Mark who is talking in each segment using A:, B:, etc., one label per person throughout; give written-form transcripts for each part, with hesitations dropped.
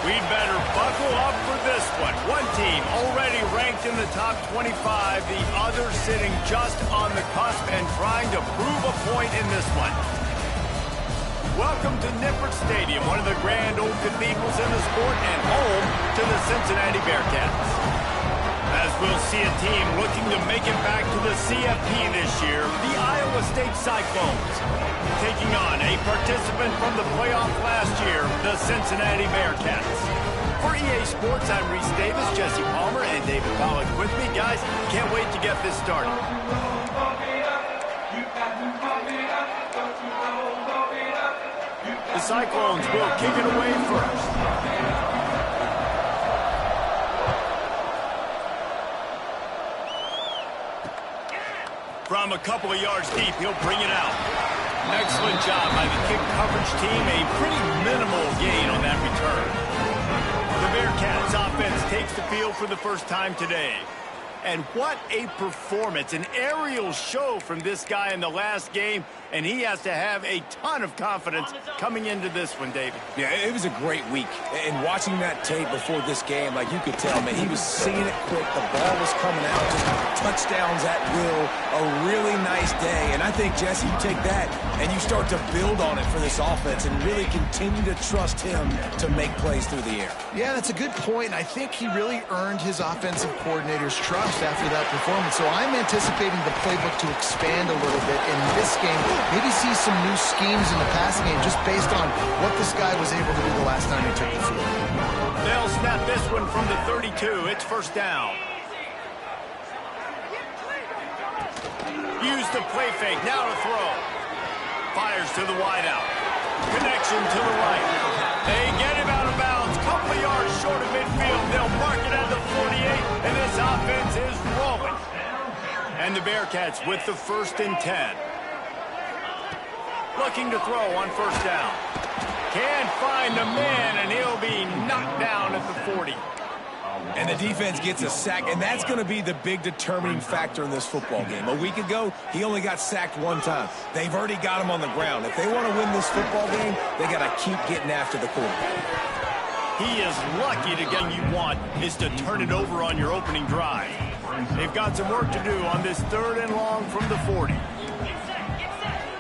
A: We'd better buckle up for this one. One team already ranked in the top 25, the other sitting just on the cusp and trying to prove a point in this one. Welcome to Nippert Stadium, one of the grand old cathedrals in the sport and home to the Cincinnati Bearcats. As we'll see a team looking to make it back to the CFP this year, the Iowa State Cyclones, taking on a participant from the playoff last year, the Cincinnati Bearcats. For EA Sports, I'm Reese Davis, Jesse Palmer, and David Pollack with me. Guys, can't wait to get this started. The Cyclones will kick it away first. From a couple of yards deep, he'll bring it out. Excellent job by the kick coverage team. A pretty minimal gain on that return. The Bearcats offense takes the field for the first time today. And what a performance. An aerial show from this guy in the last game. And he has to have a ton of confidence coming into this one, David.
B: Yeah, it was a great week. And watching that tape before this game, like you could tell, man, he was seeing it quick. The ball was coming out, just touchdowns at will. A really nice day. And I think, Jesse, you take that and you start to build on it for this offense and really continue to trust him to make plays through the air.
C: Yeah, that's a good point. I think he really earned his offensive coordinator's trust after that performance. So I'm anticipating the playbook to expand a little bit in this game. Maybe see some new schemes in the passing game just based on what this guy was able to do the last time he took the field.
A: They'll snap this one from the 32. It's first down. Use the play fake. Now to throw. Fires to the wideout. Connection to the right. They get him out of bounds. Couple of yards short of midfield. They'll mark it at the 48, and this offense is rolling. And the Bearcats with the 1st and 10. Looking to throw on first down. Can't find the man, and he'll be knocked down at the 40.
B: And the defense gets a sack, and that's going to be the big determining factor in this football game. A week ago, he only got sacked one time. They've already got him on the ground. If they want to win this football game, they got to keep getting after the quarterback.
A: He is lucky to get what you want is to turn it over on your opening drive. They've got some work to do on this 3rd and long from the 40.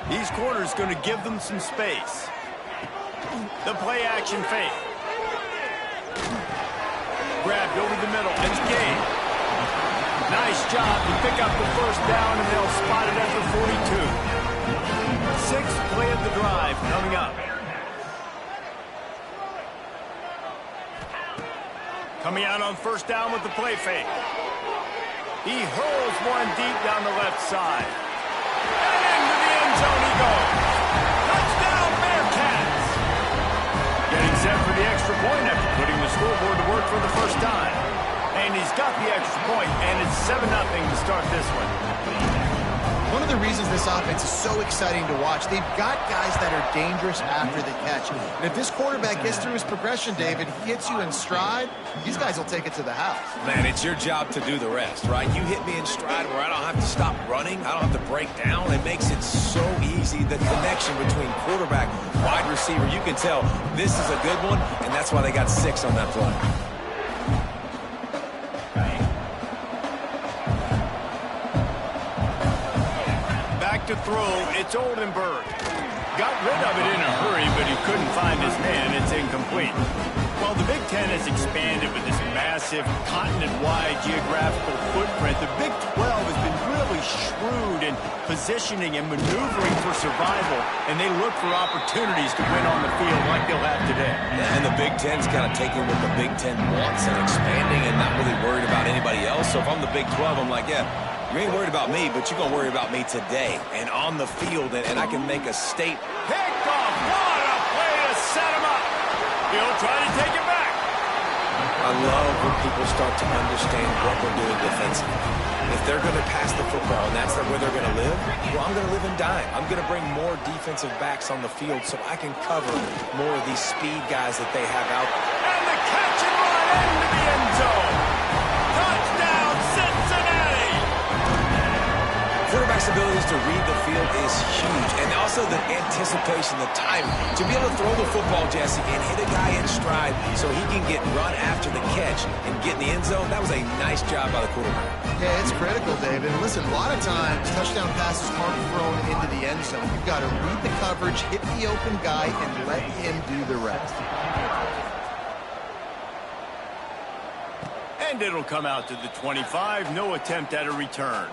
A: These corners going to give them some space. The play action fake. Grabbed over the middle. It's Gabe. Nice job to pick up the first down, and they'll spot it at the 42. 6th play of the drive coming up. Coming out on first down with the play fake. He hurls one deep down the left side. And into the end zone he goes. Touchdown, Bearcats! Getting set for the extra point after putting the scoreboard to work for the first time. And he's got the extra point, and it's 7-0 to start this one.
C: one of the reasons this offense is so exciting to watch. They've got guys that are dangerous after the catch. And if this quarterback gets through his progression, David, he hits you in stride, these guys will take it to the house.
B: Man, it's your job to do the rest, right? You hit me in stride where I don't have to stop running. I don't have to break down. It makes it so easy. The connection between quarterback, wide receiver, you can tell this is a good one, and that's why they got 6 on that play.
A: Back to throw, it's Oldenburg. Got rid of it in a hurry, but he couldn't find his man. It's incomplete. Well, the Big Ten has expanded with this massive, continent-wide geographical footprint. The Big 12 has been really shrewd in positioning and maneuvering for survival, and they look for opportunities to win on the field like they'll have today.
B: Yeah, and the Big Ten's kind of taking what the Big Ten wants and expanding and not really worried about anybody else. So if I'm the Big 12, I'm like, yeah, you ain't worried about me, but you're going to worry about me today and on the field, and I can make a statement.
A: Picked off. What a play to set him up. He'll try to take it back.
B: I love when people start to understand what we're doing defensively. If they're going to pass the football and that's where they're going to live, well, I'm going to live and die. I'm going to bring more defensive backs on the field so I can cover more of these speed guys that they have out there.
A: And the catch and run into the end zone. Touchdown, Cincinnati.
B: Quarterback's abilities to read the field is huge, and also the anticipation, the timing. To be able to throw the football, Jesse, and hit a guy in stride so he can get run after the catch and get in the end zone, that was a nice job by the quarterback.
C: Yeah, it's critical, David. And listen, a lot of times, touchdown passes aren't thrown into the end zone. You've got to read the coverage, hit the open guy, and let him do the rest.
A: And it'll come out to the 25. No attempt at a return.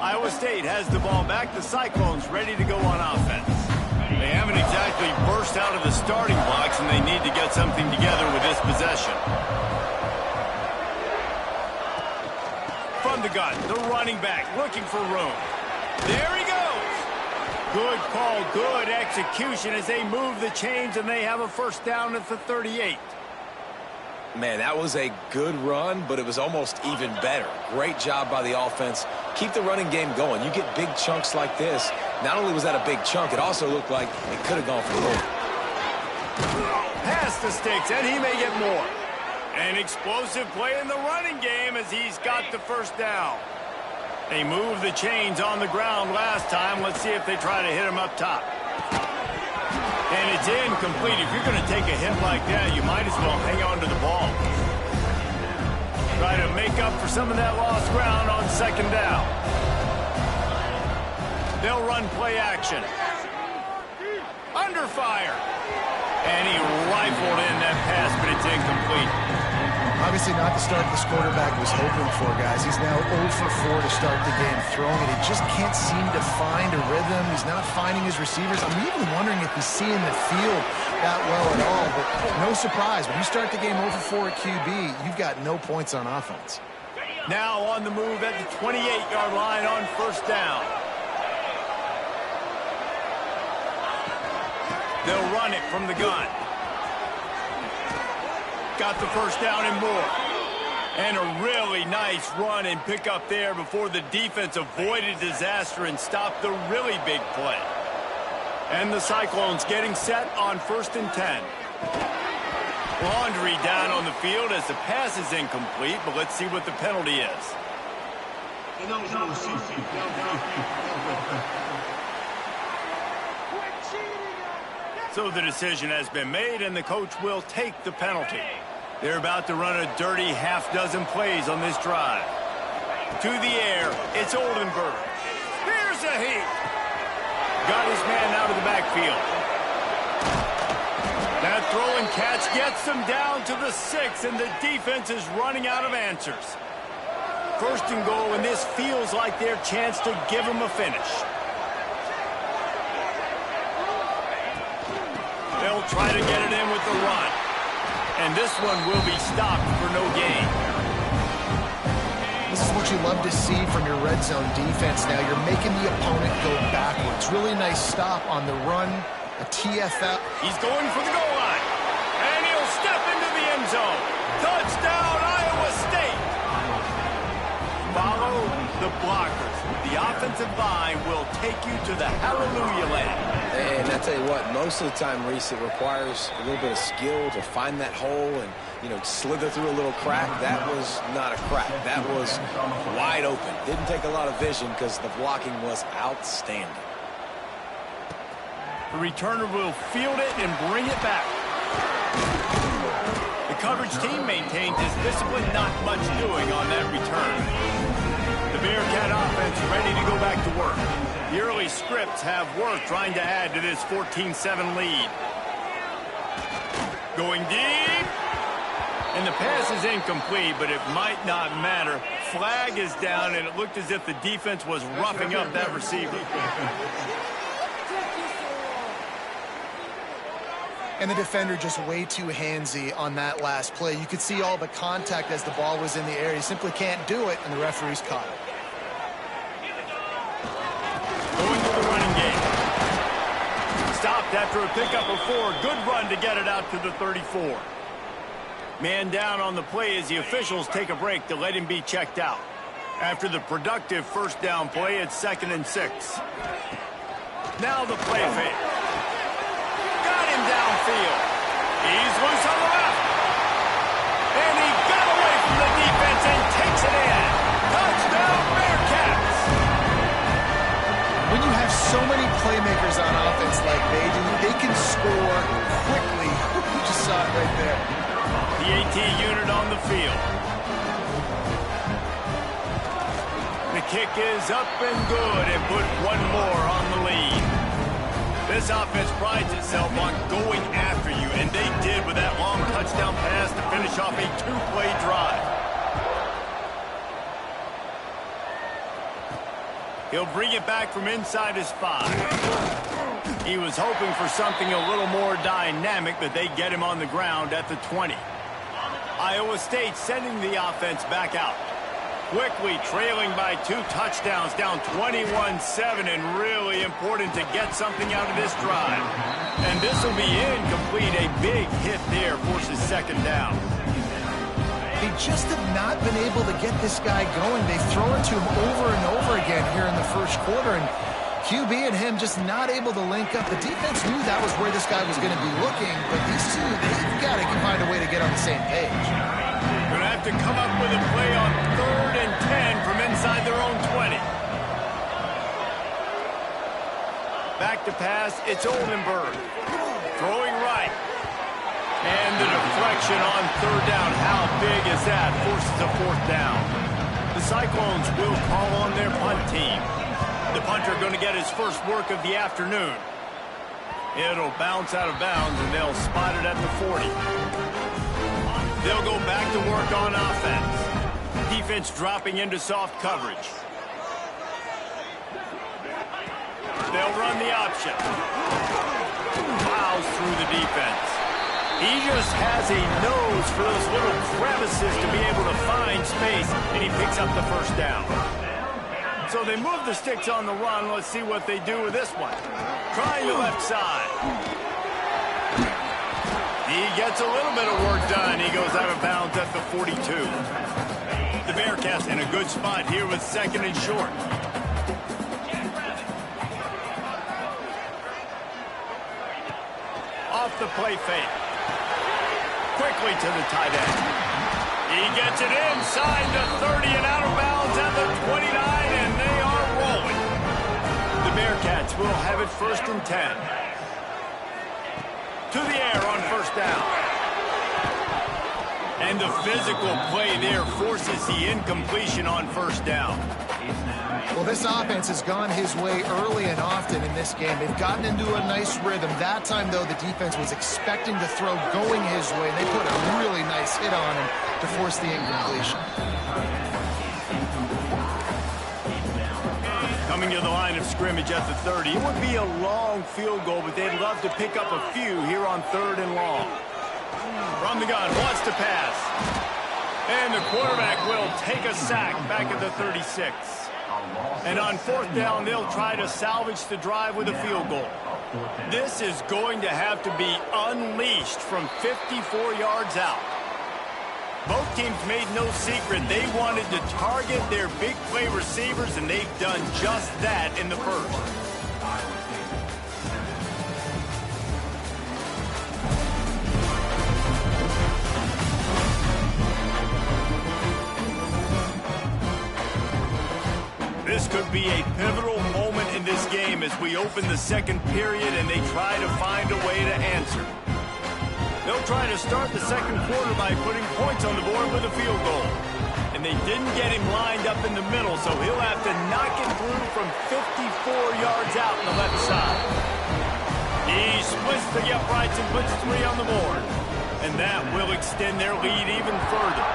A: Iowa State has the ball back. The Cyclones ready to go on offense. They haven't exactly burst out of the starting blocks, and they need to get something together with this possession. From the gun, the running back looking for room. There he goes. Good call, good execution as they move the chains, and they have a first down at the 38.
B: Man, that was a good run, but it was almost even better. Great job by the offense. Keep the running game going. You get big chunks like this. Not only was that a big chunk, it also looked like it could have gone for more.
A: Past the sticks, and he may get more. An explosive play in the running game as he's got the first down. They moved the chains on the ground last time. Let's see if they try to hit him up top. And it's incomplete. If you're going to take a hit like that, you might as well hang on to the ball. Try to make up for some of that lost ground on second down. They'll run play action. Under fire. And he rifled in that pass, but it's incomplete.
C: Obviously not the start this quarterback was hoping for, guys. He's now 0 for 4 to start the game throwing it. He just can't seem to find a rhythm. He's not finding his receivers. I'm even wondering if he's seeing the field that well at all. But no surprise, when you start the game 0 for 4 at QB, you've got no points on offense.
A: Now on the move at the 28-yard line on first down. They'll run it from the gun. Got the first down and more. And a really nice run and pick up there before the defense avoided disaster and stopped the really big play. And the Cyclones getting set on 1st and 10. Laundry down on the field as the pass is incomplete, but let's see what the penalty is. So the decision has been made, and the coach will take the penalty. They're about to run a dirty half-dozen plays on this drive. To the air, it's Oldenburg. Here's a heat. Got his man out of the backfield. That throw and catch gets them down to the 6, and the defense is running out of answers. 1st and goal, and this feels like their chance to give them a finish. They'll try to get it in with the run. And this one will be stopped for no gain.
C: This is what you love to see from your red zone defense now. You're making the opponent go backwards. Really nice stop on the run, a TFL.
A: He's going for the goal line. And he'll step into the end zone. Touchdown, Iowa State. Follow the block offensive line will take you to the hallelujah land.
B: And I tell you what, most of the time, Reese, it requires a little bit of skill to find that hole and, slither through a little crack. That was not a crack. That was wide open. Didn't take a lot of vision because the blocking was outstanding.
A: The returner will field it and bring it back. The coverage team maintains his discipline, not much doing on that return. The Bearcat offense ready to go back to work. The early scripts have worked trying to add to this 14-7 lead. Going deep. And the pass is incomplete, but it might not matter. Flag is down, and it looked as if the defense was roughing up that receiver.
C: And the defender just way too handsy on that last play. You could see all the contact as the ball was in the air. He simply can't do it, and the referee's caught it.
A: Going to the running game. Stopped after a pickup of 4. Good run to get it out to the 34. Man down on the play as the officials take a break to let him be checked out. After the productive first down play, it's 2nd and 6. Now the play fake. Got him downfield. He's loose on the left. And he got away from the defense and takes it in. Touchdown Bearcats.
C: When you have so many playmakers on offense like they do, they can score quickly. You just saw it right there.
A: The AT unit on the field. The kick is up and good and put one more on the lead. This offense prides itself on going after you, and they did with that long touchdown pass to finish off a 2-play drive. He'll bring it back from inside his 5. He was hoping for something a little more dynamic, but they get him on the ground at the 20. Iowa State sending the offense back out. Quickly trailing by 2 touchdowns, down 21-7, and really important to get something out of this drive. And this will be incomplete. A big hit there forces 2nd down.
C: They just have not been able to get this guy going. They've thrown it to him over and over again here in the first quarter, and QB and him just not able to link up. The defense knew that was where this guy was going to be looking, but these two, they've got to find a way to get on the same page.
A: Going to have to come up with a play on 3rd and 10 from inside their own 20. Back to pass, it's Oldenburg. Throwing right. And the deflection on 3rd down. How big is that? Forces a 4th down. The Cyclones will call on their punt team. The punter going to get his first work of the afternoon. It'll bounce out of bounds, and they'll spot it at the 40. They'll go back to work on offense. Defense dropping into soft coverage. They'll run the option. Plows through the defense. He just has a nose for those little crevices to be able to find space, and he picks up the first down. So they move the sticks on the run. Let's see what they do with this one. Trying the left side. He gets a little bit of work done. He goes out of bounds at the 42. The Bearcats in a good spot here with 2nd and short. Off the play fake. Quickly to the tight end. He gets it inside the 30 and out of bounds at the 29, and they are rolling. The Bearcats will have it 1st and 10. To the air on 1st down. And the physical play there forces the incompletion on 1st down.
C: Well, this offense has gone his way early and often in this game. They've gotten into a nice rhythm. That time, though, the defense was expecting to throw going his way, and they put a really nice hit on him to force the incompletion.
A: Coming to the line of scrimmage at the 30. It would be a long field goal, but they'd love to pick up a few here on 3rd and long. From the gun, wants to pass. And the quarterback will take a sack back at the 36. And on 4th down, they'll try to salvage the drive with a field goal. This is going to have to be unleashed from 54 yards out. Both teams made no secret they wanted to target their big play receivers, and they've done just that in the first. This could be a pivotal moment in this game as we open the second period and they try to find a way to answer. They'll try to start the second quarter by putting points on the board with a field goal. And they didn't get him lined up in the middle, so he'll have to knock it through from 54 yards out on the left side. He splits the uprights and puts 3 on the board. And that will extend their lead even further.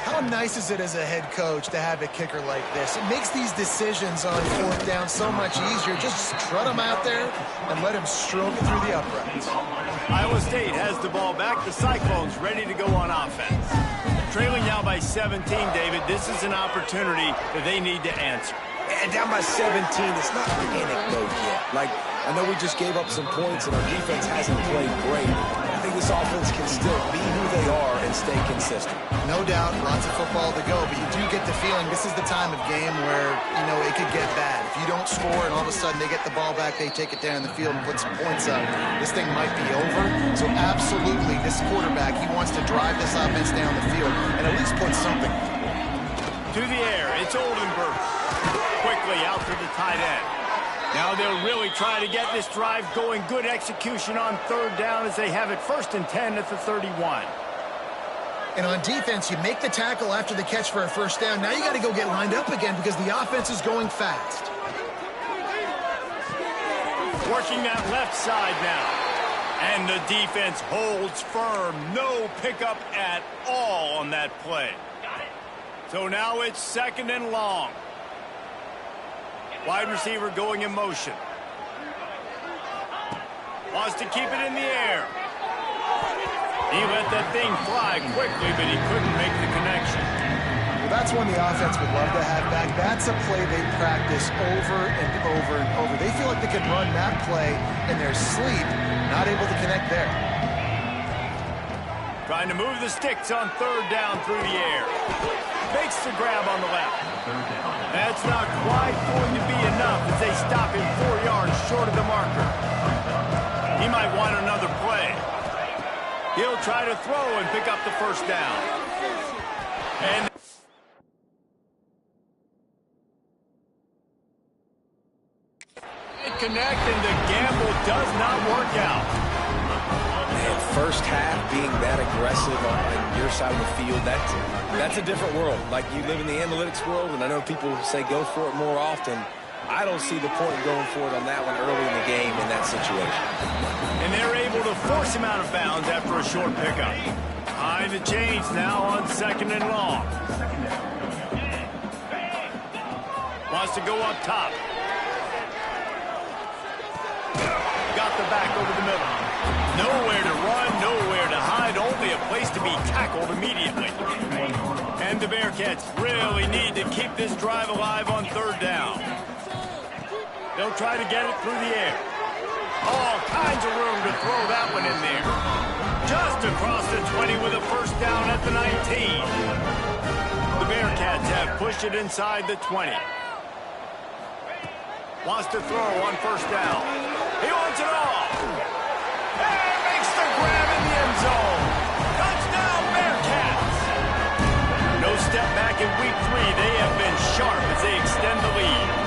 C: How nice is it as a head coach to have a kicker like this? It makes these decisions on fourth down so much easier. Just strut him out there and let him stroke it through the uprights.
A: Iowa State has the ball back. The Cyclones ready to go on offense. Trailing now by 17, David. This is an opportunity that they need to answer.
B: And down by 17, it's not panic mode yet. Like, I know we just gave up some points and our defense hasn't played great. I think this offense can still be who they are and stay consistent.
C: No doubt, lots of football to go, but you do get the feeling this is the time of game where, you know, it could get bad. If you don't score and all of a sudden they get the ball back, they take it down the field and put some points up, this thing might be over. So absolutely, this quarterback, he wants to drive this offense down the field and at least put something.
A: To the air, it's Oldenburg. Quickly out to the tight end. Now they'll really try to get this drive going. Good execution on third down as they have it 1st and 10 at the 31.
C: And on defense, you make the tackle after the catch for a first down. Now you got to go get lined up again because the offense is going fast.
A: Working that left side now. And the defense holds firm. No pickup at all on that play. So now it's 2nd and long. Wide receiver going in motion. Wants to keep it in the air. He let that thing fly quickly, but he couldn't make the connection.
C: Well, that's one the offense would love to have back. That's a play they practice over and over and over. They feel like they can run that play in their sleep, not able to connect there.
A: Trying to move the sticks on third down through the air. Makes the grab on the left. That's not quite going to be enough as they stop him 4 yards short of the marker. He might want another play. He'll try to throw and pick up the first down. And connect, and the gamble does not work out.
B: Man, first half being that aggressive on your side of the field, that's a different world. Like, you live in the analytics world, and I know people say go for it more often. I don't see the point in going for it on that one early in the game in that situation.
A: And they're able to force him out of bounds after a short pickup. Behind the chains now on 2nd and long. Wants to go up top. Got the back over the middle. Nowhere to run, nowhere to hide, only a place to be tackled immediately. And the Bearcats really need to keep this drive alive on third down. They'll try to get it through the air. All kinds of room to throw that one in there. Just across the 20 with a first down at the 19. The Bearcats have pushed it inside the 20. Wants to throw on first down. He wants it all. And makes the grab in the end zone. Touchdown, Bearcats. No step back in week 3. They have been sharp as they extend the lead.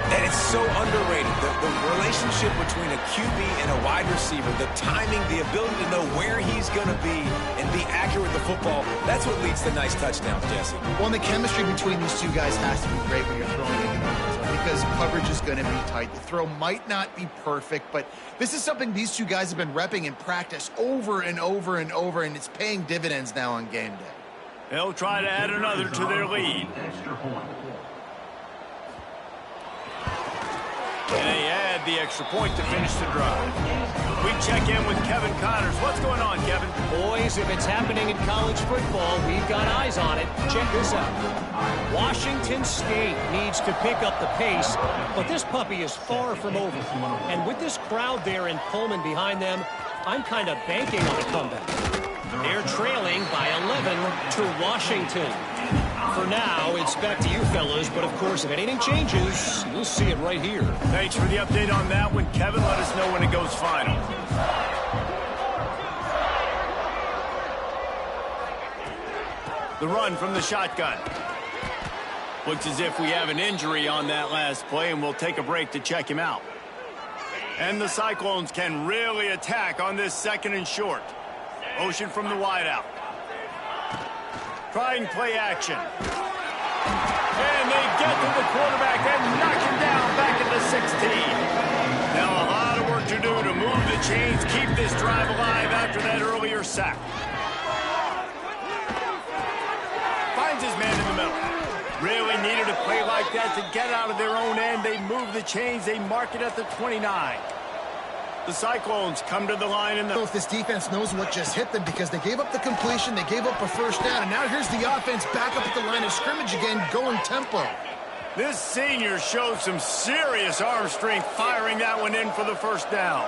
B: And it's so underrated. The relationship between a QB and a wide receiver, the timing, the ability to know where he's going to be and be accurate with the football, that's what leads to nice touchdowns, Jesse.
C: Well, and the chemistry between these two guys has to be great when you're throwing into the end zone because coverage is going to be tight. The throw might not be perfect, but this is something these two guys have been repping in practice over and over and over, and it's paying dividends now on game day.
A: They'll try to add another to their lead. And they add the extra point to finish the drive. We check in with Kevin Connors. What's going on, Kevin?
D: Boys, if it's happening in college football, we've got eyes on it. Check this out. Washington State needs to pick up the pace, but this puppy is far from over. And with this crowd there in Pullman behind them, I'm kind of banking on a comeback. They're trailing by 11 to Washington. For now, it's back to you fellas, but of course, if anything changes, you'll see it right here.
A: Thanks for the update on that one, Kevin. Let us know when it goes final. The run from the shotgun. Looks as if we have an injury on that last play, and we'll take a break to check him out. And the Cyclones can really attack on this 2nd and short. Motion from the wideout. Trying play action. And they get to the quarterback and knock him down back at the 16. Now a lot of work to do to move the chains, keep this drive alive after that earlier sack. Finds his man in the middle. Really needed a play like that to get out of their own end. They move the chains. They mark it at the 29. The Cyclones come to the line.
C: I don't know if this defense knows what just hit them because they gave up the completion, they gave up a first down, and now here's the offense back up at the line of scrimmage again, going tempo.
A: This senior showed some serious arm strength firing that one in for the first down.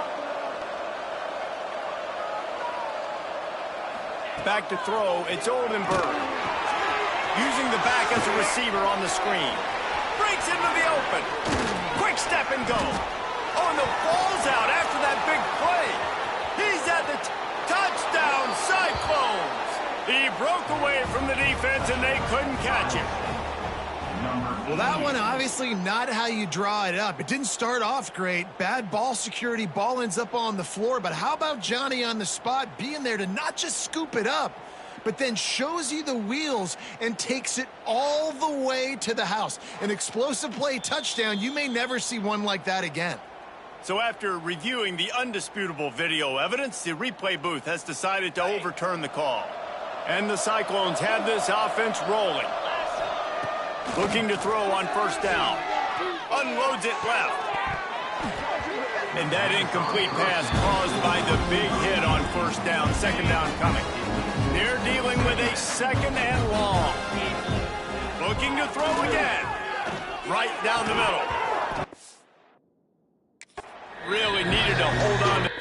A: Back to throw, it's Oldenburg. Using the back as a receiver on the screen. Breaks into the open. Quick step and go. Oh, and the ball's out after that big play. He's at the touchdown, Cyclones. He broke away from the defense, and they couldn't catch him.
C: Well, that one obviously not how you draw it up. It didn't start off great. Bad ball security. Ball ends up on the floor. But how about Johnny on the spot being there to not just scoop it up, but then shows you the wheels and takes it all the way to the house. An explosive play touchdown. You may never see one like that again.
A: So after reviewing the undisputable video evidence, the replay booth has decided to overturn the call. And the Cyclones have this offense rolling. Looking to throw on first down. Unloads it left. And that incomplete pass caused by the big hit on first down. 2nd down coming. They're dealing with a 2nd and long. Looking to throw again. Right down the middle. Really needed to hold on to.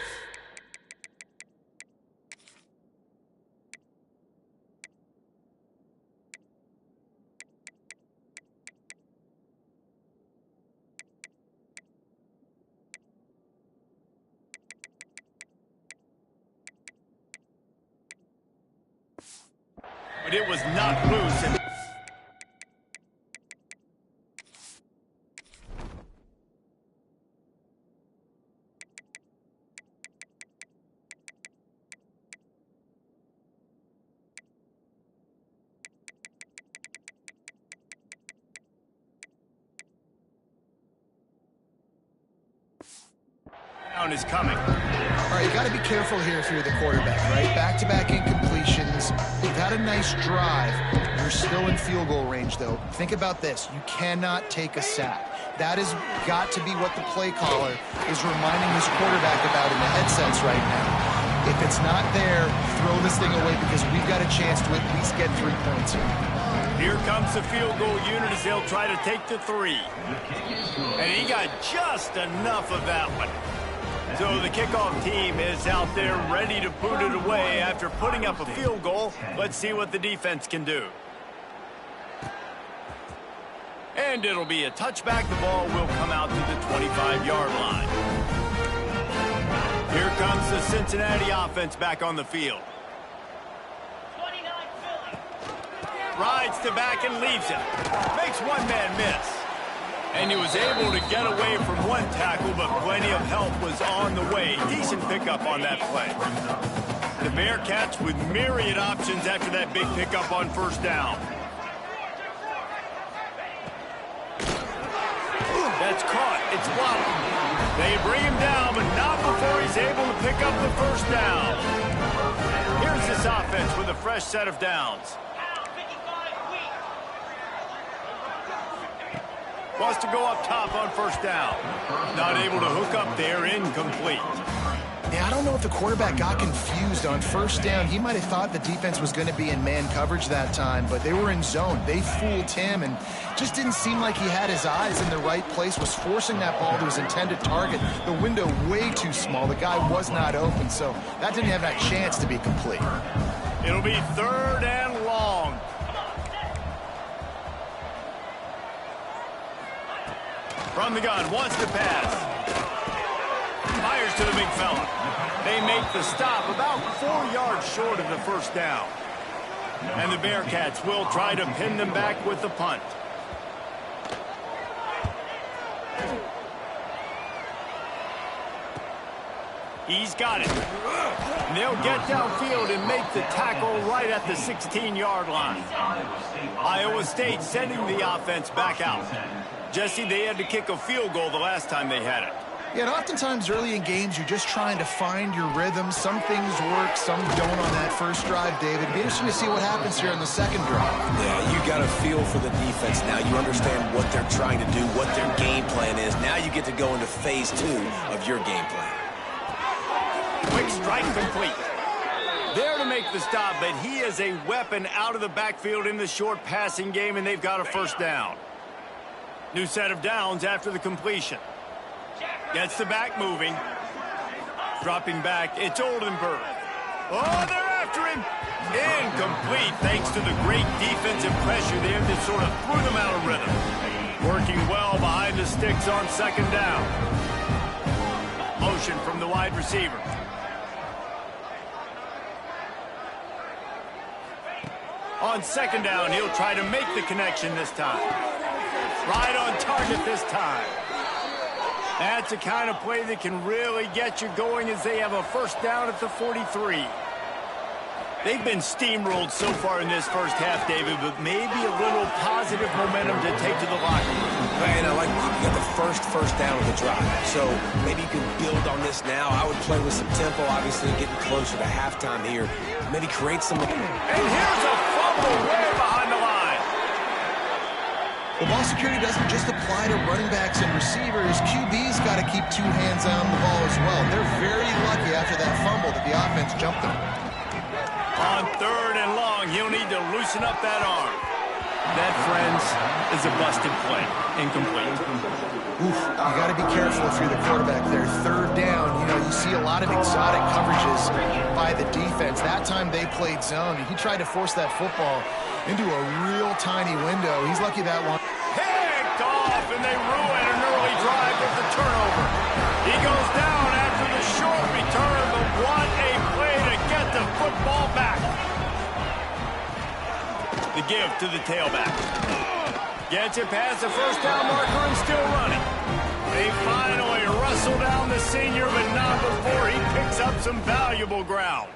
A: But it was not loose. And down is coming.
C: All right, you got to be careful here if you're the quarterback, right? Back-to-back incompletions. You've had a nice drive. You're still in field goal range, though. Think about this. You cannot take a sack. That has got to be what the play caller is reminding his quarterback about in the headsets right now. If it's not there, throw this thing away because we've got a chance to at least get 3 points here.
A: Here comes the field goal unit as they'll try to take the 3. And he got just enough of that one. So the kickoff team is out there ready to boot it away after putting up a field goal. Let's see what the defense can do. And it'll be a touchback. The ball will come out to the 25-yard line. Here comes the Cincinnati offense back on the field. Rides to back and leaves it. Makes one man miss. And he was able to get away from one tackle, but plenty of help was on the way. Decent pickup on that play. The Bearcats with myriad options after that big pickup on first down. That's caught. It's blocked. They bring him down, but not before he's able to pick up the first down. Here's this offense with a fresh set of downs. Wants to go up top on first down. Not able to hook up there, incomplete.
C: Yeah, I don't know if the quarterback got confused on first down. He might have thought the defense was going to be in man coverage that time, but they were in zone. They fooled him and just didn't seem like he had his eyes in the right place, was forcing that ball to his intended target. The window way too small. The guy was not open, so that didn't have that chance to be complete.
A: It'll be 3rd and long. From the gun, wants to pass. Fires to the big fella. They make the stop about 4 yards short of the first down. And the Bearcats will try to pin them back with the punt. He's got it. And they'll get downfield and make the tackle right at the 16-yard line. Iowa State sending the offense back out. Jesse, they had to kick a field goal the last time they had it.
C: Yeah, and oftentimes early in games, you're just trying to find your rhythm. Some things work, some don't on that first drive, David. It'll be interesting to see what happens here in the second drive.
B: Yeah, you got a feel for the defense. Now you understand what they're trying to do, what their game plan is. Now you get to go into phase 2 of your game plan.
A: Quick strike complete. There to make the stop, but he is a weapon out of the backfield in the short passing game, and they've got a first down. New set of downs after the completion. Gets the back moving. Dropping back, it's Oldenburg. Oh, they're after him. Incomplete, thanks to the great defensive pressure there that sort of threw them out of rhythm. Working well behind the sticks on second down. Motion from the wide receiver. On second down, he'll try to make the connection this time. Right on target this time. That's the kind of play that can really get you going as they have a first down at the 43. They've been steamrolled so far in this first half, David, but maybe a little positive momentum to take to the locker room.
B: Man, I like you got the first down of the drive. So maybe you can build on this now. I would play with some tempo, obviously getting closer to halftime here. Maybe create some...
A: And here's a fumble way behind the line.
C: The ball security doesn't just apply to running backs and receivers. QB's got to keep 2 hands on the ball as well. They're very lucky after that fumble that the offense jumped them.
A: On 3rd and long, he'll need to loosen up that arm. That, friends, is a busted play. Incomplete.
C: Oof, you got to be careful if you're the quarterback there. 3rd down, you see a lot of exotic coverages by the defense. That time they played zone, and he tried to force that football into a real tiny window. He's lucky that one.
A: Picked off, and they ruin an early drive with the turnover. He goes down after the short return, but what a play to get the football back. The give to the tailback. Gets it past the first down marker and still running. They finally wrestle down the senior, but not before he picks up some valuable ground.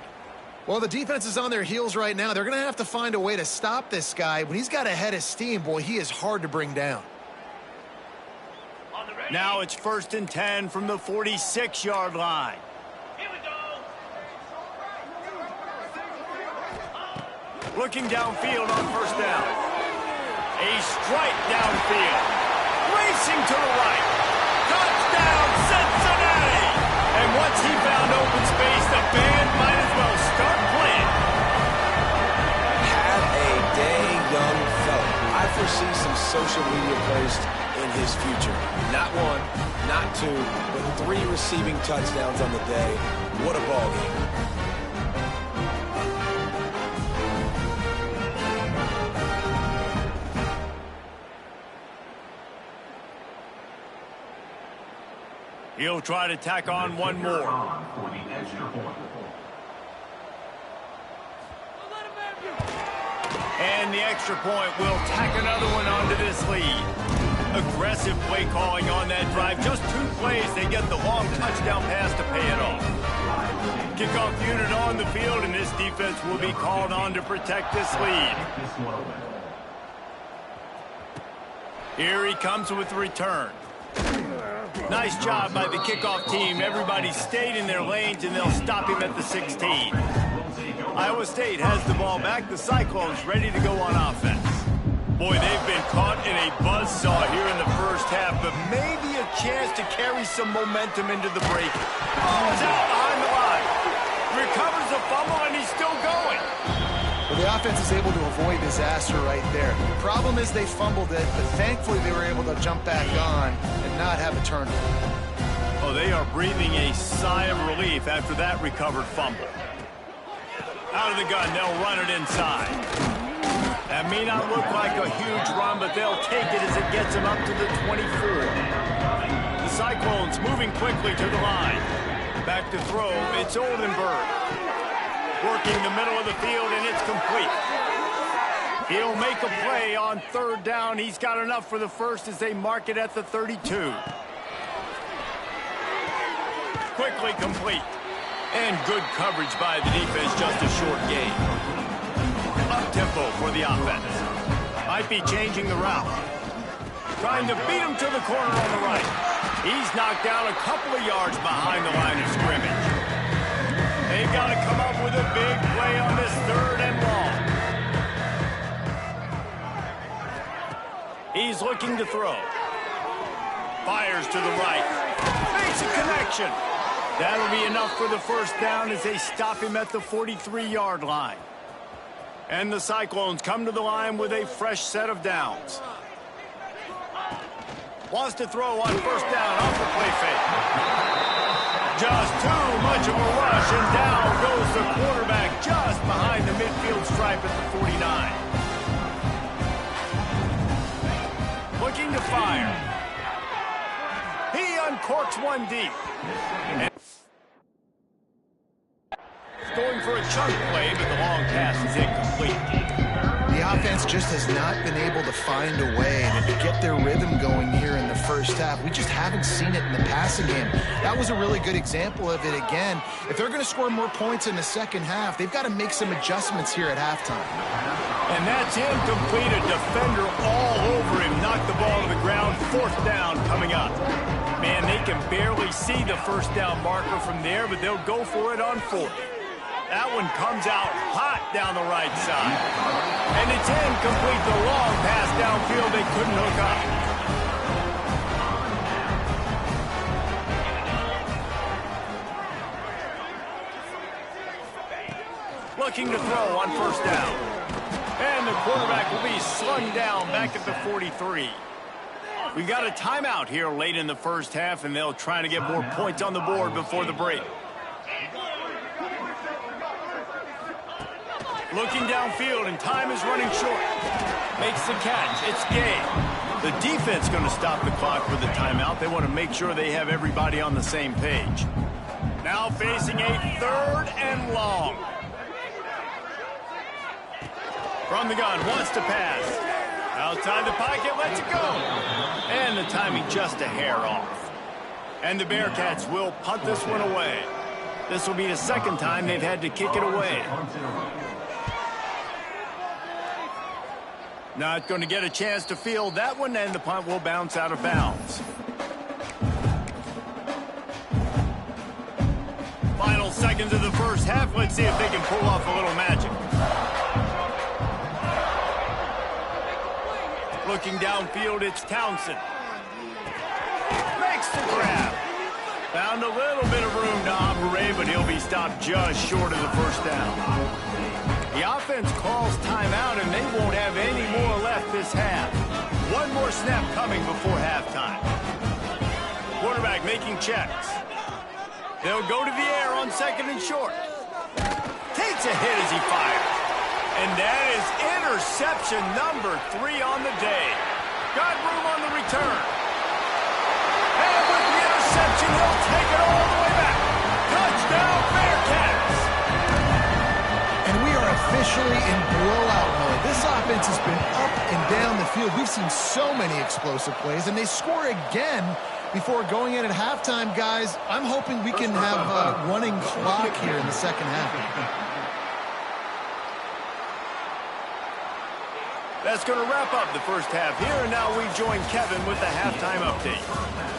C: Well, the defense is on their heels right now. They're going to have to find a way to stop this guy. When he's got a head of steam, boy, he is hard to bring down.
A: Now it's 1st and 10 from the 46-yard line. Here we go. Looking downfield on first down. A strike downfield. Racing to the right. Touchdown, Cincinnati! And once he found open space, the band might as well start playing.
B: Have a day, young fella. I foresee some social media posts in his future. Not 1, not 2, but 3 receiving touchdowns on the day. What a ball game.
A: He'll try to tack on one more. And the extra point will tack another one onto this lead. Aggressive play calling on that drive. Just 2 plays, they get the long touchdown pass to pay it off. Kickoff unit on the field, and this defense will be called on to protect this lead. Here he comes with the return. Nice job by the kickoff team. Everybody stayed in their lanes, and they'll stop him at the 16. Iowa State has the ball back. The Cyclones ready to go on offense. Boy, they've been caught in a buzzsaw here in the first half, but maybe a chance to carry some momentum into the break. Ball's out behind the line. Recovers the fumble, and he's still going.
C: Well, the offense is able to avoid disaster right there. The problem is they fumbled it, but thankfully they were able to jump back on and not have a turnover.
A: Oh, they are breathing a sigh of relief after that recovered fumble. Out of the gun, they'll run it inside. That may not look like a huge run, but they'll take it as it gets them up to the 24. The Cyclones moving quickly to the line. Back to throw, it's Oldenburg. Working the middle of the field, and it's complete. He'll make a play on third down. He's got enough for the first as they mark it at the 32. Quickly complete. And good coverage by the defense, just a short gain. Up-tempo for the offense. Might be changing the route. Trying to beat him to the corner on the right. He's knocked down a couple of yards behind the line of scrimmage. They've got to come up with a big play on this third and long. He's looking to throw. Fires to the right. Makes a connection. That'll be enough for the first down as they stop him at the 43-yard line. And the Cyclones come to the line with a fresh set of downs. Wants to throw on first down off the play fake. Just too much of a rush, and down goes the quarterback just behind the midfield stripe at the 49. Looking to fire. He uncorks one deep. And going for a chunk play, but the long pass is incomplete.
C: The offense just has not been able to find a way to get their rhythm going here in the first half. We just haven't seen it in the passing game. That was a really good example of it again. If they're going to score more points in the second half, they've got to make some adjustments here at halftime.
A: And that's incomplete. A defender all over him. Knocked the ball to the ground. Fourth down coming up. Man, they can barely see the first down marker from there, but they'll go for it on fourth. That one comes out hot down the right side. And it's incomplete. The long pass downfield they couldn't hook up. Looking to throw on first down. And the quarterback will be slung down back at the 43. We've got a timeout here late in the first half, and they'll try to get more points on the board before the break. Looking downfield, and time is running short. Makes the catch. It's game. The defense going to stop the clock with the timeout. They want to make sure they have everybody on the same page. Now facing a third and long. From the gun, wants to pass. Outside the pocket, lets it go. And the timing just a hair off. And the Bearcats will punt this one away. This will be the second time they've had to kick it away. Not going to get a chance to field that one, and the punt will bounce out of bounds. Final seconds of the first half. Let's see if they can pull off a little magic. Looking downfield, it's Townsend. Makes the grab. Found a little bit of room to operate, but he'll be stopped just short of the first down. The offense calls timeout, and they won't have any more left this half. One more snap coming before halftime. Quarterback making checks. They'll go to the air on second and short. Takes a hit as he fires. And that is interception number 3 on the day. Got room on the return. And with the interception, he'll take it all the way back. Touchdown, Bearcats!
C: And we are officially in blowout mode. This offense has been up and down the field. We've seen so many explosive plays, and they score again before going in at halftime, guys. I'm hoping we can have a running clock here in the second half.
A: That's going to wrap up the first half here, and now we join Kevin with the halftime update.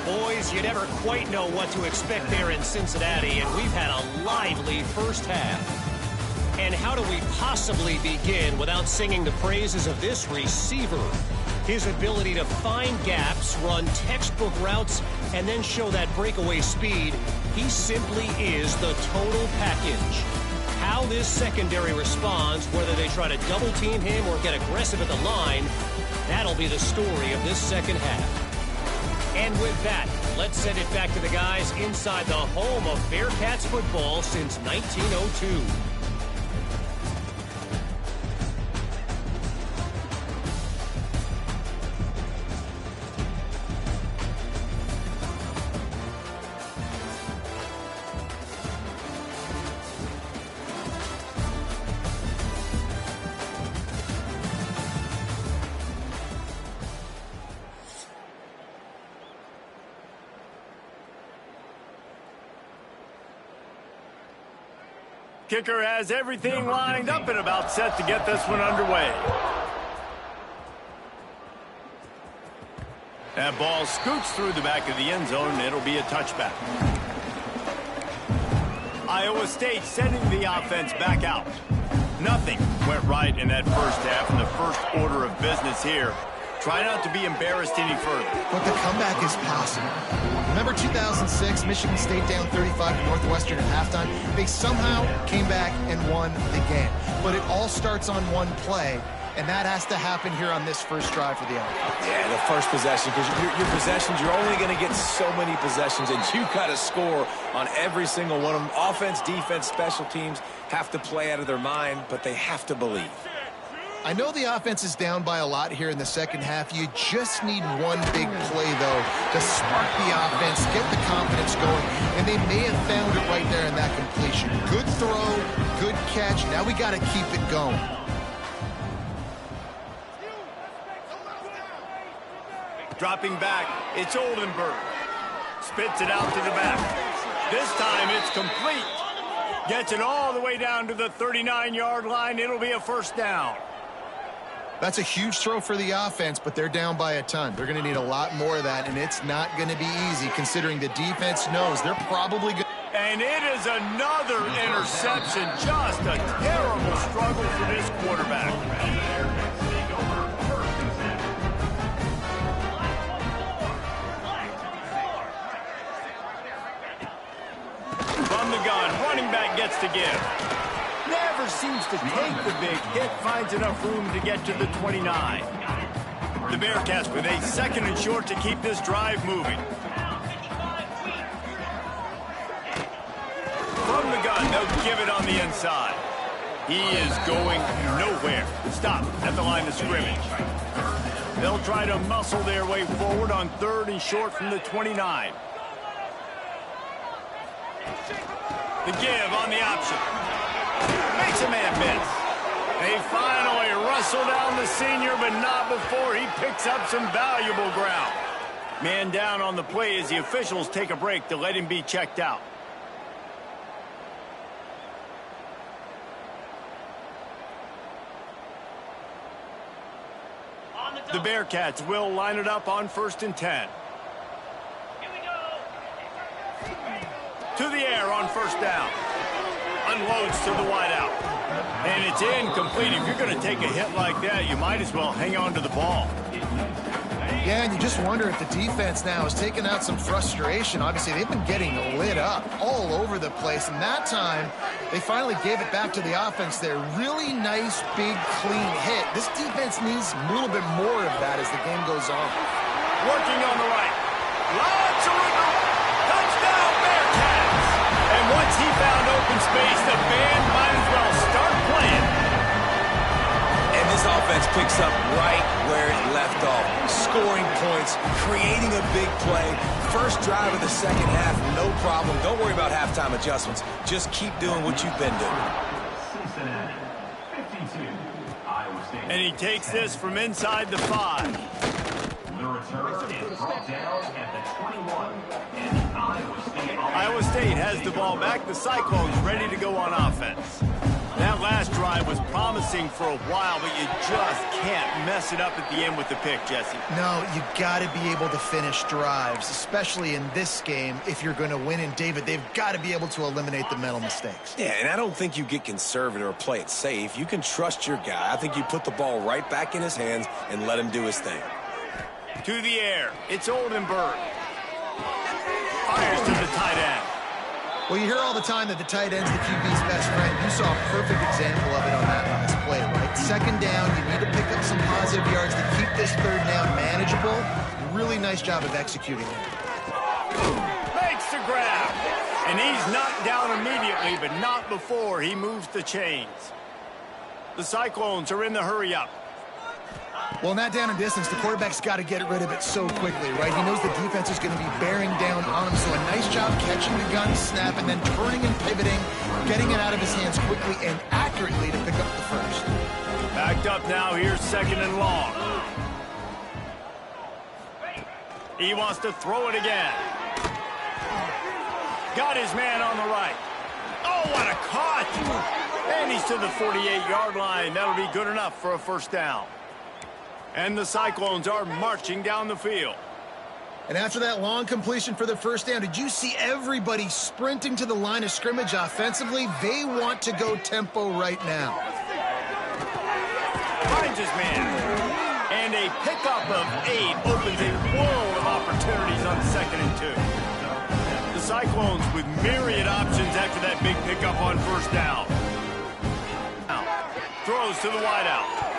D: Boys, you never quite know what to expect there in Cincinnati, and we've had a lively first half. And how do we possibly begin without singing the praises of this receiver? His ability to find gaps, run textbook routes, and then show that breakaway speed. He simply is the total package. How this secondary responds, whether they try to double-team him or get aggressive at the line, that'll be the story of this second half. And with that, let's send it back to the guys inside the home of Bearcats football since 1902.
A: Kicker has everything lined up and about set to get this one underway. That ball scoots through the back of the end zone, and it'll be a touchback. Iowa State sending the offense back out. Nothing went right in that first half, and the first order of business here. Try not to be embarrassed any further.
C: But the comeback is possible. Remember 2006, Michigan State down 35 to Northwestern at halftime? They somehow came back and won the game. But it all starts on one play, and that has to happen here on this first drive for the offense.
B: Yeah, the first possession, because your possessions, you're only going to get so many possessions, and you got to score on every single one of them. Offense, defense, special teams have to play out of their mind, but they have to believe.
C: I know the offense is down by a lot here in the second half. You just need one big play, though, to spark the offense, get the confidence going, and they may have found it right there in that completion. Good throw, good catch. Now we got to keep it going.
A: Dropping back, it's Oldenburg. Spits it out to the back. This time it's complete. Gets it all the way down to the 39-yard line. It'll be a first down.
C: That's a huge throw for the offense, but they're down by a ton. They're going to need a lot more of that, and it's not going to be easy considering the defense knows they're probably going to...
A: And it is another interception. Just a terrible struggle for this quarterback. From the gun, running back gets to give. Never seems to take the big hit, finds enough room to get to the 29. The Bearcats with a second and short to keep this drive moving. From the gun, they'll give it on the inside. He is going nowhere. Stop at the line of scrimmage. They'll try to muscle their way forward on third and short from the 29. The give on the option. Makes a man miss. They finally wrestle down the senior, but not before he picks up some valuable ground. Man down on the play as the officials take a break to let him be checked out. The Bearcats will line it up on 1st and 10. To the air on first down. Unloads to the wideout. And it's incomplete. If you're going to take a hit like that, you might as well hang on to the ball.
C: Yeah, and you just wonder if the defense now has taken out some frustration. Obviously, they've been getting lit up all over the place. And that time, they finally gave it back to the offense there. Really nice, big, clean hit. This defense needs a little bit more of that as the game goes on.
A: Working on the right. Lots of room. Touchdown, Bearcats. And once he found open space, the band might as well start playing.
B: And this offense picks up right where it left off. Scoring points, creating a big play. First drive of the second half, no problem. Don't worry about halftime adjustments. Just keep doing what you've been doing.
E: Cincinnati, 52. Iowa State.
A: And he takes this from inside the 5.
E: The return is brought down at the 21. And
A: Iowa State has the ball back. The Cyclones ready to go on offense. That last drive was promising for a while, but you just can't mess it up at the end with the pick, Jesse.
C: No, you got to be able to finish drives, especially in this game if you're going to win. And, David, they've got to be able to eliminate the mental mistakes.
B: Yeah, and I don't think you get conservative or play it safe. You can trust your guy. I think you put the ball right back in his hands and let him do his thing.
A: To the air. It's Oldenburg. Fires to the tight end.
C: Well, you hear all the time that the tight end's the QB's best friend. You saw a perfect example of it on that last play, right? Second down, you need to pick up some positive yards to keep this third down manageable. Really nice job of executing it.
A: Makes the grab. And he's knocked down immediately, but not before he moves the chains. The Cyclones are in the hurry-up.
C: Well, in that down and distance, the quarterback's got to get rid of it so quickly, right? He knows the defense is going to be bearing down on him, so a nice job catching the gun snap and then turning and pivoting, getting it out of his hands quickly and accurately to pick up the first.
A: Backed up now, here's second and long. He wants to throw it again. Got his man on the right. Oh, what a cut! And he's to the 48-yard line. That'll be good enough for a first down. And the Cyclones are marching down the field.
C: And after that long completion for the first down, did you see everybody sprinting to the line of scrimmage offensively? They want to go tempo right now.
A: Finds his man. And a pickup of 8 opens a world of opportunities on 2nd and 2. The Cyclones with myriad options after that big pickup on first down. Throws to the wideout.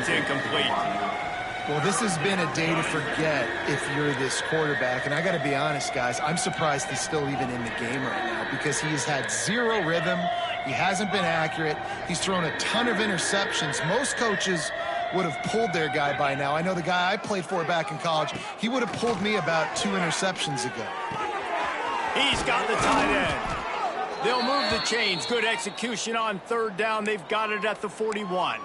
A: Incomplete.
C: Well, this has been a day to forget if you're this quarterback. And I got to be honest, guys, I'm surprised he's still even in the game right now because he has had zero rhythm. He hasn't been accurate. He's thrown a ton of interceptions. Most coaches would have pulled their guy by now. I know the guy I played for back in college, he would have pulled me about 2 interceptions ago.
A: He's got the tight end. They'll move the chains. Good execution on 3rd down. They've got it at the 41.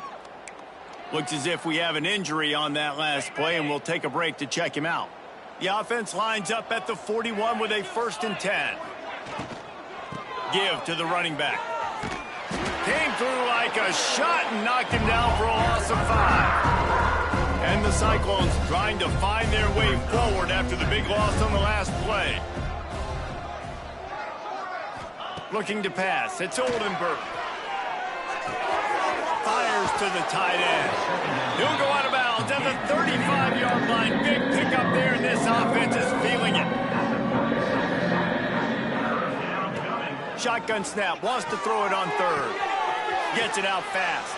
A: Looks as if we have an injury on that last play, and we'll take a break to check him out. The offense lines up at the 41 with a 1st and 10. Give to the running back. Came through like a shot and knocked him down for a loss of 5. And the Cyclones trying to find their way forward after the big loss on the last play. Looking to pass. It's Oldenburg. Fires to the tight end. He'll go out of bounds at the 35-yard line. Big pickup there, and this offense is feeling it. Shotgun snap. Wants to throw it on 3rd. Gets it out fast.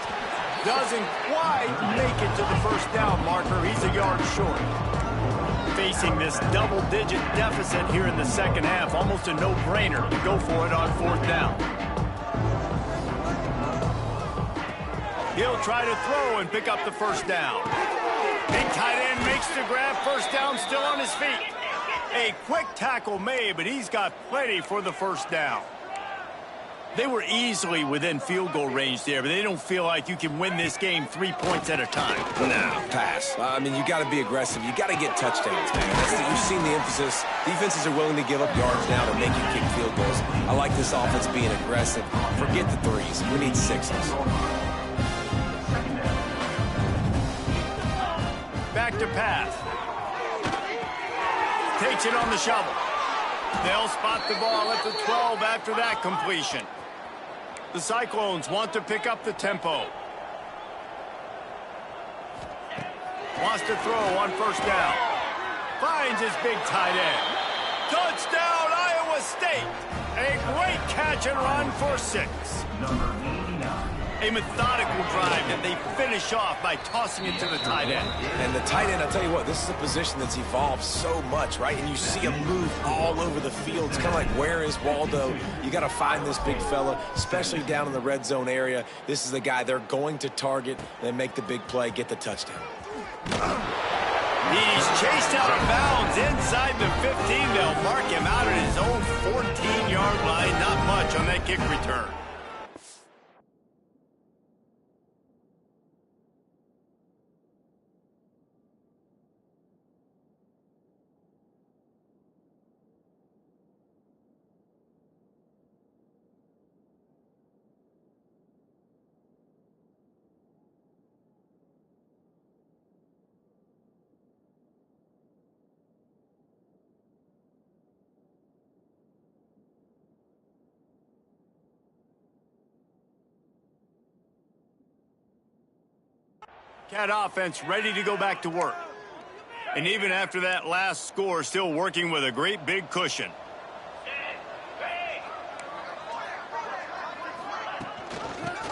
A: Doesn't quite make it to the first down marker. He's a yard short. Facing this double-digit deficit here in the second half. Almost a no-brainer to go for it on 4th down. He'll try to throw and pick up the first down. Big tight end makes the grab. First down, still on his feet. A quick tackle made, but he's got plenty for the first down. They were easily within field goal range there, but they don't feel like you can win this game 3 points at a time.
B: Nah, pass. I mean, you got to be aggressive. You got to get touchdowns, man. You've seen the emphasis. Defenses are willing to give up yards now to make you kick field goals. I like this offense being aggressive. Forget the 3s. We need 6s.
A: Back to pass. Takes it on the shovel. They'll spot the ball at the 12 after that completion. The Cyclones want to pick up the tempo. Wants to throw on first down. Finds his big tight end. Touchdown, Iowa State! A great catch and run for 6. A methodical drive that they finish off by tossing it to the tight end.
B: And the tight end, I'll tell you what, this is a position that's evolved so much, right? And you see him move all over the field. It's kind of like, where is Waldo? You got to find this big fella, especially down in the red zone area. This is the guy they're going to target and make the big play, get the touchdown.
A: He's chased out of bounds inside the 15. They'll mark him out at his own 14-yard line. Not much on that kick return. Cat offense ready to go back to work. And even after that last score, still working with a great big cushion.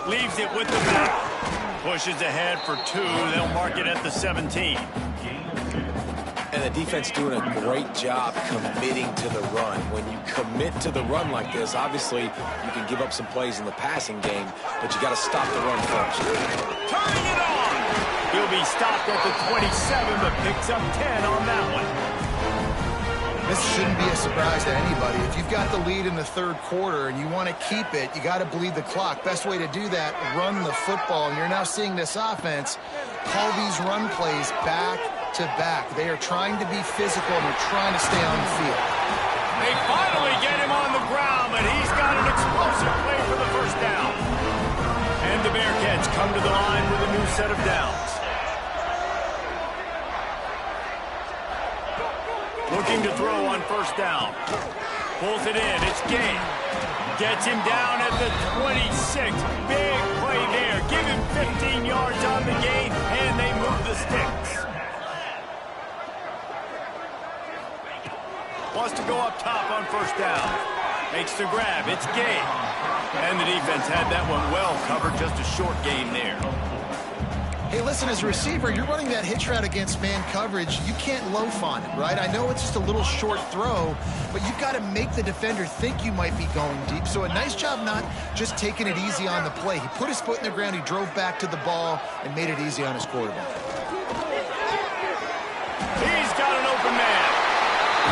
A: Leaves it with the back. Pushes ahead for 2. They'll mark it at the 17.
B: And the defense doing a great job committing to the run. When you commit to the run like this, obviously you can give up some plays in the passing game, but you got to stop the run first.
A: Turning it on! He'll be stopped at the 27, but picks up 10 on that one.
C: This shouldn't be a surprise to anybody. If you've got the lead in the third quarter and you want to keep it, you got to bleed the clock. Best way to do that, run the football. And you're now seeing this offense call these run plays back to back. They are trying to be physical and they're trying to stay on the field.
A: They finally get him on the ground, but he's got an explosive play for the first down. And the Bearcats come to the line with a new set of downs. Looking to throw on first down. Pulls it in. It's Gay. Gets him down at the 26. Big play there. Give him 15 yards on the gain, and they move the sticks. Wants to go up top on first down. Makes the grab. It's Gay. And the defense had that one well covered. Just a short gain there.
C: Hey, listen, as a receiver, you're running that hitch route against man coverage. You can't loaf on it, right? I know it's just a little short throw, but you've got to make the defender think you might be going deep. So a nice job not just taking it easy on the play. He put his foot in the ground, he drove back to the ball, and made it easy on his quarterback.
A: He's got an open man.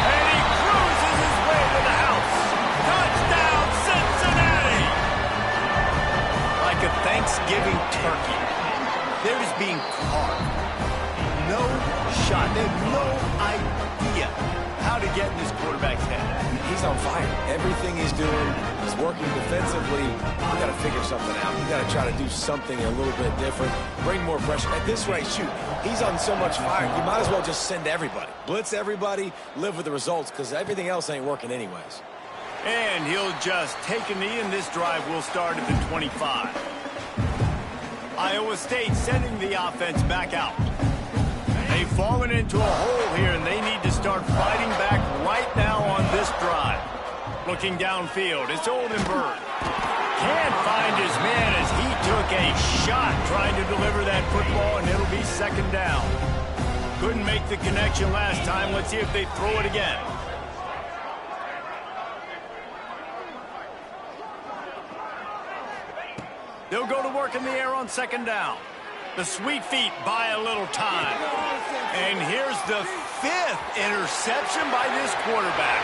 A: And he cruises his way to the house. Touchdown, Cincinnati! Like a Thanksgiving turkey. They're just being carved. No shot. They have no idea how to get in this quarterback's head.
B: He's on fire. Everything he's doing is working defensively. You got to figure something out. You got to try to do something a little bit different. Bring more pressure. At this rate, shoot, he's on so much fire. You might as well just send everybody. Blitz everybody. Live with the results because everything else ain't working anyways.
A: And he'll just take a knee, and this drive will start at the 25. Iowa State sending the offense back out. They've fallen into a hole here, and they need to start fighting back right now on this drive. Looking downfield, it's Oldenburg. Can't find his man as he took a shot trying to deliver that football, and it'll be second down. Couldn't make the connection last time. Let's see if they throw it again. They'll go to work in the air on second down. The sweet feet buy a little time. And here's the 5th interception by this quarterback.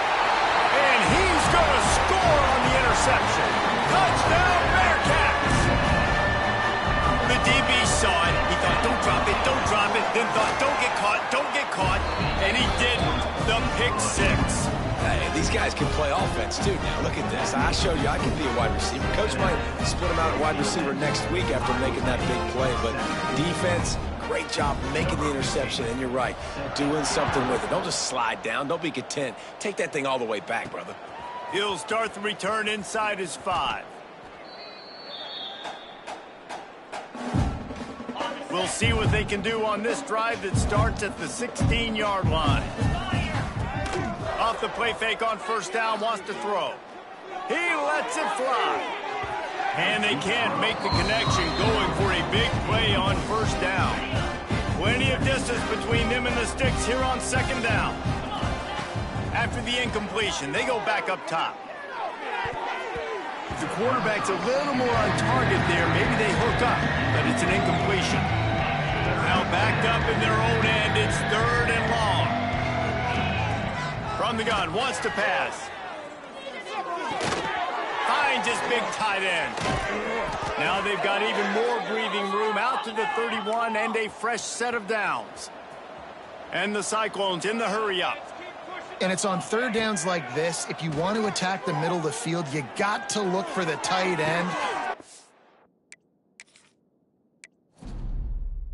A: And he's going to score on the interception. Touchdown, Bearcats! The DB saw it. He thought, don't drop it, don't drop it. Then thought, don't get caught, don't get caught. And he didn't. The pick 6.
B: Hey, these guys can play offense, too. Now, look at this. I showed you I can be a wide receiver. Coach might split him out at wide receiver next week after making that big play. But defense, great job making the interception. And you're right, doing something with it. Don't just slide down. Don't be content. Take that thing all the way back, brother.
A: He'll start the return inside his 5. We'll see what they can do on this drive that starts at the 16-yard line. Off the play fake on first down, wants to throw. He lets it fly. And they can't make the connection, going for a big play on first down. Plenty of distance between them and the sticks here on second down. After the incompletion, they go back up top. If the quarterback's a little more on target there, maybe they hook up, but it's an incompletion. Now backed up in their own end, it's 3rd and long. From the gun, wants to pass. Finds his big tight end. Now they've got even more breathing room out to the 31 and a fresh set of downs. And the Cyclones in the hurry-up.
C: And it's on third downs like this. If you want to attack the middle of the field, you got to look for the tight end